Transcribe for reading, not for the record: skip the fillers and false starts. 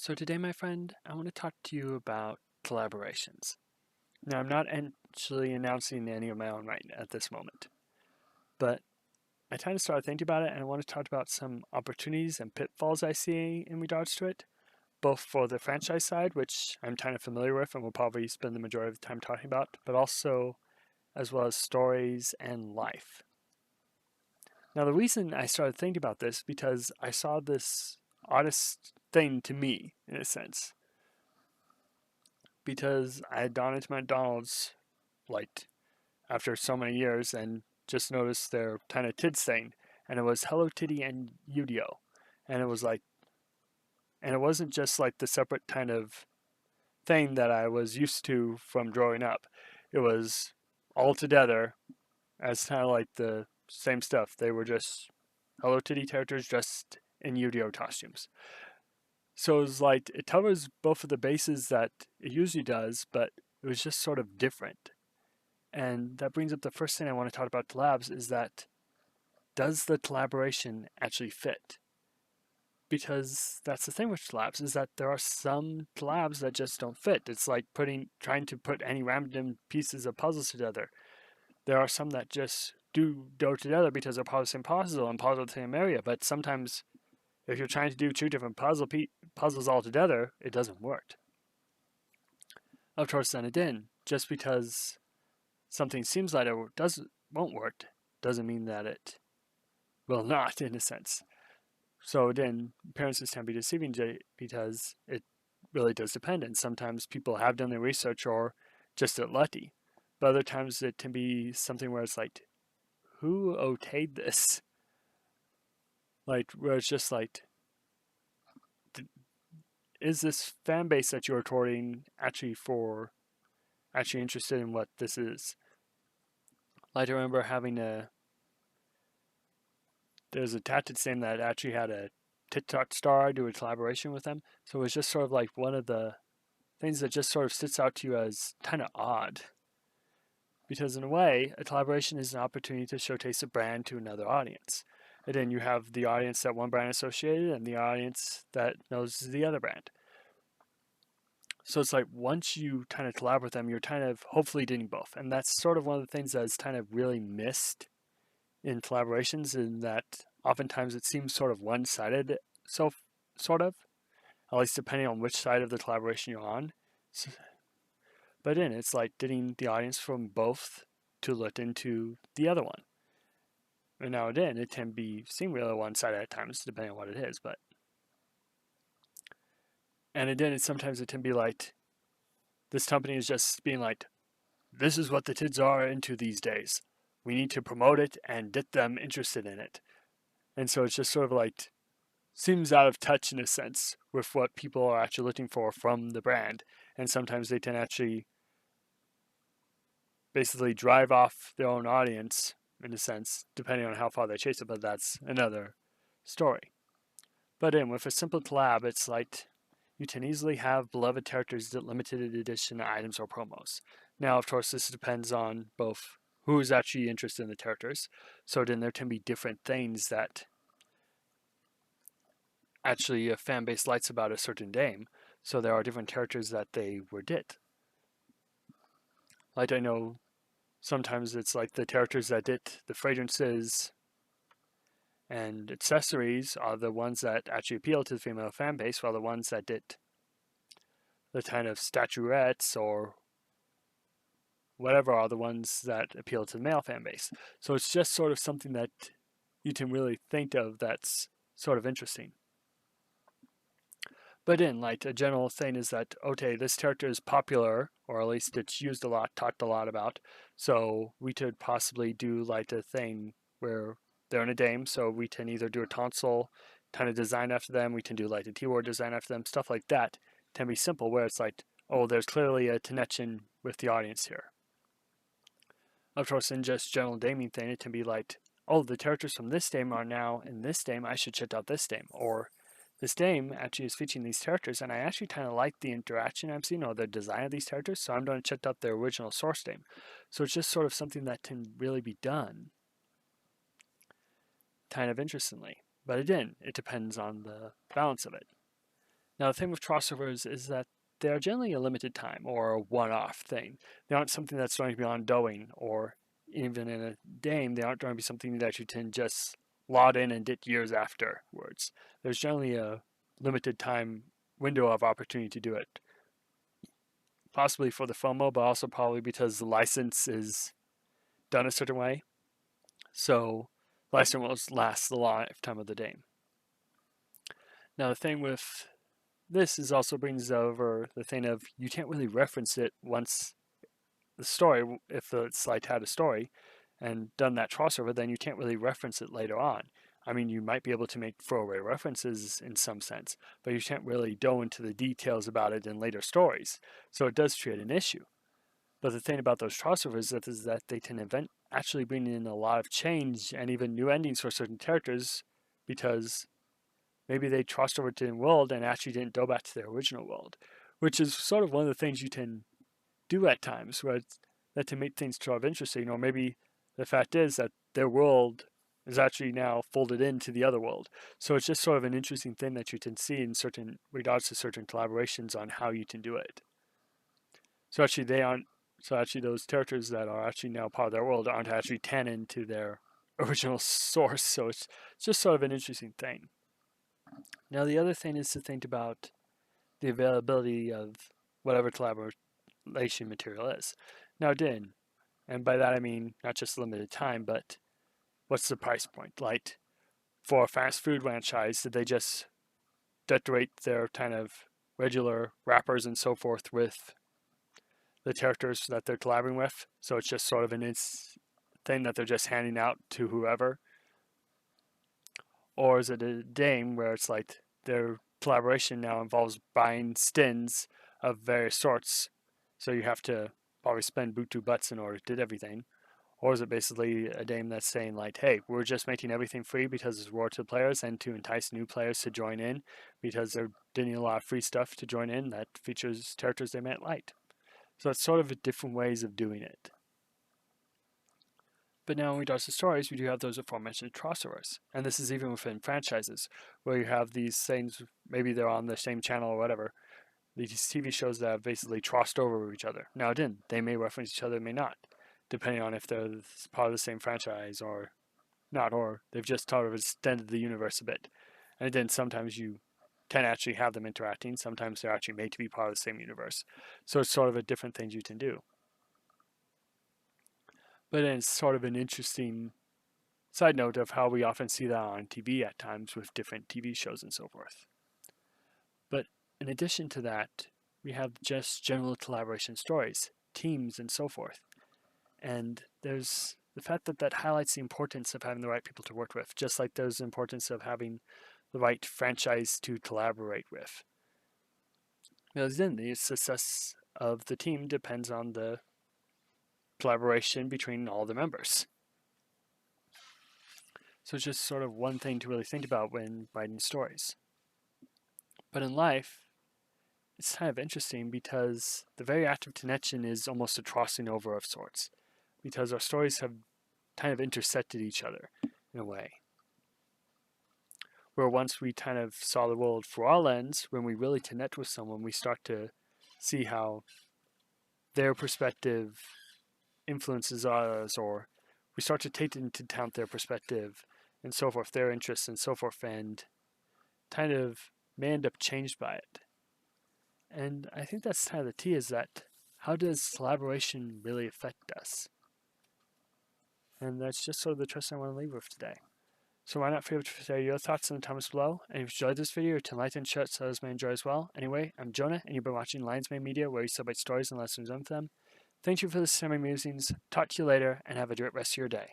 So today, my friend, I want to talk to you about collaborations. Now, I'm not actually announcing any of my own right at this moment, but I kind of started thinking about it and I want to talk about some opportunities and pitfalls I see in regards to it, both for the franchise side, which I'm kind of familiar with and will probably spend the majority of the time talking about, but also as well as stories and life. Now, the reason I started thinking about this because I saw this oddest thing to me, in a sense, because I had gone into McDonald's like after so many years and just noticed their kind of kids thing, and it was Hello Kitty and Yu-Gi-Oh, and it was like, and it wasn't just like the separate kind of thing that I was used to from growing up. It was all together as kind of like the same stuff. They were just Hello Kitty characters dressed in Yu-Gi-Oh costumes. So it was like it covers both of the bases that it usually does, but it was just sort of different. And that brings up the first thing I want to talk about collabs is that does the collaboration actually fit? Because that's the thing with collabs is that there are some collabs that just don't fit. It's like trying to put any random pieces of puzzles together. There are some that just do go together because they're part of the same puzzle and part of the same area. But sometimes if you're trying to do two different puzzles all together, it doesn't work. Of course, then again, just because something seems like it won't work doesn't mean that it will not, in a sense. So then appearances can be deceiving because it really does depend. And sometimes people have done their research or just get lucky. But other times it can be something where it's like, who okayed this? Like, where it's just like, is this fan base that you're touring actually interested in what this is? Like, I remember there's a tattooed sim that actually had a TikTok star do a collaboration with them. So it was just sort of like one of the things that just sort of sits out to you as kind of odd. Because in a way, a collaboration is an opportunity to showcase a brand to another audience. And then you have the audience that one brand associated and the audience that knows the other brand. So it's like once you kind of collaborate with them, you're kind of hopefully doing both. And that's sort of one of the things that's kind of really missed in collaborations, in that oftentimes it seems sort of one-sided, so sort of, at least depending on which side of the collaboration you're on. So, but then it's like getting the audience from both to look into the other one. And now again, it can seem really one-sided at times, depending on what it is. And again, sometimes it can be like this company is just being like, this is what the kids are into these days. We need to promote it and get them interested in it. And so it's just sort of like, seems out of touch in a sense with what people are actually looking for from the brand. And sometimes they can actually basically drive off their own audience in a sense, depending on how far they chase it, but that's another story. But with a simple collab, it's like you can easily have beloved characters that limited edition items or promos. Now, of course, this depends on both who is actually interested in the characters. So then there can be different things that actually a fan base likes about a certain game. So there are different characters that they were did. Like I know sometimes it's like the characters that did the fragrances and accessories are the ones that actually appeal to the female fan base, while the ones that did the kind of statuettes or whatever are the ones that appeal to the male fan base. So it's just sort of something that you can really think of that's sort of interesting. But in like a general thing is that, okay, this character is popular, or at least it's used a lot, talked a lot about. So we could possibly do like a thing where they're in a game. So we can either do a console kind of design after them. We can do like a keyboard design after them, stuff like that. It can be simple where it's like, oh, there's clearly a connection with the audience here. Of course, in just general gaming thing, it can be like, oh, the characters from this game are now in this game. I should check out this game. Or this game actually is featuring these characters, and I actually kind of like the interaction I'm seeing or the design of these characters, so I'm going to check out their original source game. So it's just sort of something that can really be done kind of interestingly. But again, it depends on the balance of it. Now, the thing with crossovers is that they are generally a limited time or a one-off thing. They aren't something that's going to be ongoing, or even in a game, they aren't going to be something that you can just load in and get years afterwards. There's generally a limited time window of opportunity to do it, possibly for the FOMO, but also probably because the license is done a certain way. So the license will last the lifetime of the game. Now, the thing with this is also brings over the thing of you can't really reference it once the story, if the site had a story and done that crossover, then you can't really reference it later on. I mean, you might be able to make throwaway references in some sense, but you can't really go into the details about it in later stories. So it does create an issue. But the thing about those crossovers is that they can actually bring in a lot of change and even new endings for certain characters, because maybe they crossed over to the world and actually didn't go back to their original world, which is sort of one of the things you can do at times, where that to make things sort of interesting. Or maybe the fact is that their world is actually now folded into the other world. So it's just sort of an interesting thing that you can see in certain regards to certain collaborations on how you can do it. So actually they aren't. So actually those characters that are actually now part of their world aren't actually canon to their original source. So it's just sort of an interesting thing. Now the other thing is to think about the availability of whatever collaboration material is. Now, Din, and by that I mean not just limited time, but what's the price point? Like for a fast food franchise, did they just decorate their kind of regular wrappers and so forth with the characters that they're collaborating with? So it's just sort of an thing that they're just handing out to whoever? Or is it a game where it's like their collaboration now involves buying skins of various sorts, so you have to probably spend butu butts in order to do everything? Or is it basically a game that's saying like, hey, we're just making everything free because it's reward to the players and to entice new players to join in, because they're getting a lot of free stuff to join in that features characters they might like. So it's sort of different ways of doing it. But now when we regards to stories, we do have those aforementioned crossovers. And this is even within franchises, where you have these things, maybe they're on the same channel or whatever, these TV shows that have basically crossed over with each other. Now, again, they may reference each other, may not, depending on if they're part of the same franchise or not, or they've just sort of extended the universe a bit. And then sometimes you can actually have them interacting. Sometimes they're actually made to be part of the same universe. So it's sort of a different things you can do. But then it's sort of an interesting side note of how we often see that on TV at times with different TV shows and so forth. But in addition to that, we have just general collaboration stories, teams, and so forth. And there's the fact that that highlights the importance of having the right people to work with, just like there's the importance of having the right franchise to collaborate with. Because then the success of the team depends on the collaboration between all the members. So it's just sort of one thing to really think about when writing stories. But in life, it's kind of interesting because the very act of connection is almost a crossing over of sorts, because our stories have kind of intersected each other in a way. Where once we kind of saw the world through our lens, when we really connect with someone, we start to see how their perspective influences ours, or we start to take into account their perspective and so forth, their interests and so forth, and kind of may end up changed by it. And I think that's kind of the key, is that how does collaboration really affect us? And that's just sort of the trust I want to leave with today. So why not feel free to share your thoughts in the comments below, and if you enjoyed this video, to like and share it so others may enjoy as well. Anyway, I'm Jonah, and you've been watching Lions Mane Media, where we celebrate stories and lessons of them. Thank you for listening to my musings, talk to you later, and have a great rest of your day.